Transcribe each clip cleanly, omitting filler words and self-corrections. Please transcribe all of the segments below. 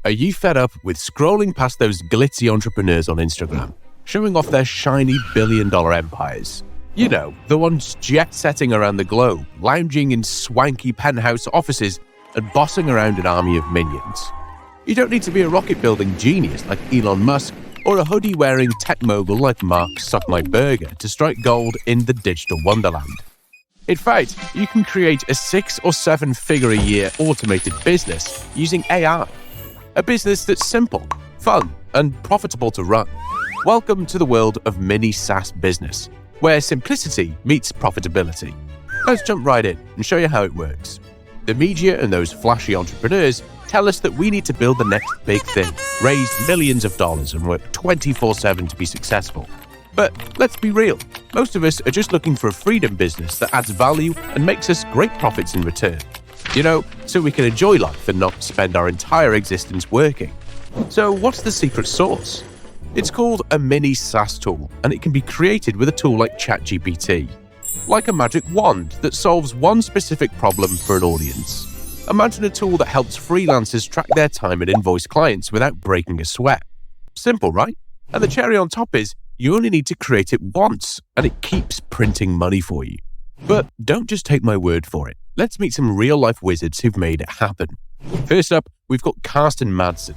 Are you fed up with scrolling past those glitzy entrepreneurs on Instagram, showing off their shiny billion-dollar empires? You know, the ones jet-setting around the globe, lounging in swanky penthouse offices, and bossing around an army of minions. You don't need to be a rocket-building genius like Elon Musk or a hoodie-wearing tech mogul like Mark Zuckerberg to strike gold in the digital wonderland. In fact, you can create a 6 or 7 figure a year automated business using AI. A business that's simple, fun, and profitable to run. Welcome to the world of Mini SaaS Business, where simplicity meets profitability. Let's jump right in and show you how it works. The media and those flashy entrepreneurs tell us that we need to build the next big thing, raise millions of dollars, and work 24/7 to be successful. But let's be real, most of us are just looking for a freedom business that adds value and makes us great profits in return. You know, so we can enjoy life and not spend our entire existence working. So what's the secret sauce? It's called a Mini SaaS tool, and it can be created with a tool like ChatGPT. Like a magic wand that solves one specific problem for an audience. Imagine a tool that helps freelancers track their time and invoice clients without breaking a sweat. Simple, right? And the cherry on top is, you only need to create it once, and it keeps printing money for you. But don't just take my word for it. Let's meet some real-life wizards who've made it happen. First up, we've got Carsten Madsen.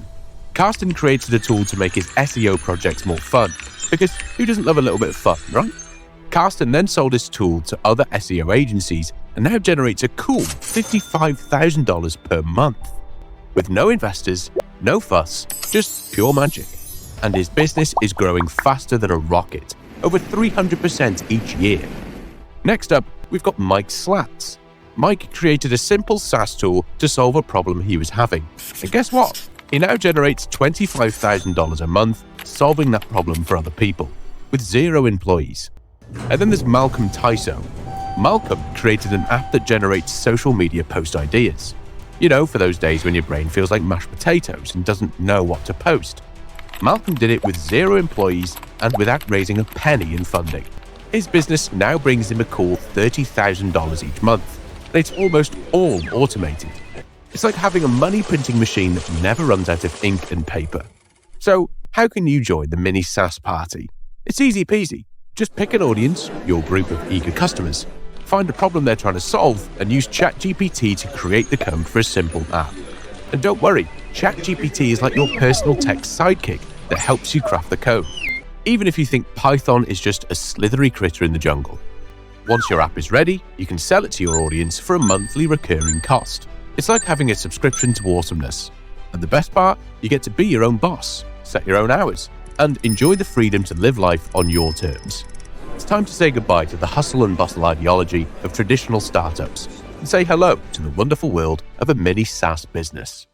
Carsten created a tool to make his SEO projects more fun, because who doesn't love a little bit of fun, right? Carsten then sold his tool to other SEO agencies and now generates a cool $55,000 per month. With no investors, no fuss, just pure magic. And his business is growing faster than a rocket, over 300% each year. Next up, we've got Mike Slats. Mike created a simple SaaS tool to solve a problem he was having. And guess what? He now generates $25,000 a month solving that problem for other people, with 0 employees. And then there's Malcolm Tyso. Malcolm created an app that generates social media post ideas. You know, for those days when your brain feels like mashed potatoes and doesn't know what to post. Malcolm did it with 0 employees and without raising a penny in funding. His business now brings him a cool $30,000 each month, and it's almost all automated. It's like having a money printing machine that never runs out of ink and paper. So, how can you join the Mini SaaS party? It's easy peasy. Just pick an audience, your group of eager customers, find a problem they're trying to solve, and use ChatGPT to create the code for a simple app. And don't worry, ChatGPT is like your personal tech sidekick that helps you craft the code, even if you think Python is just a slithery critter in the jungle. Once your app is ready, you can sell it to your audience for a monthly recurring cost. It's like having a subscription to awesomeness. And the best part, you get to be your own boss, set your own hours, and enjoy the freedom to live life on your terms. It's time to say goodbye to the hustle and bustle ideology of traditional startups and say hello to the wonderful world of a Mini SaaS business.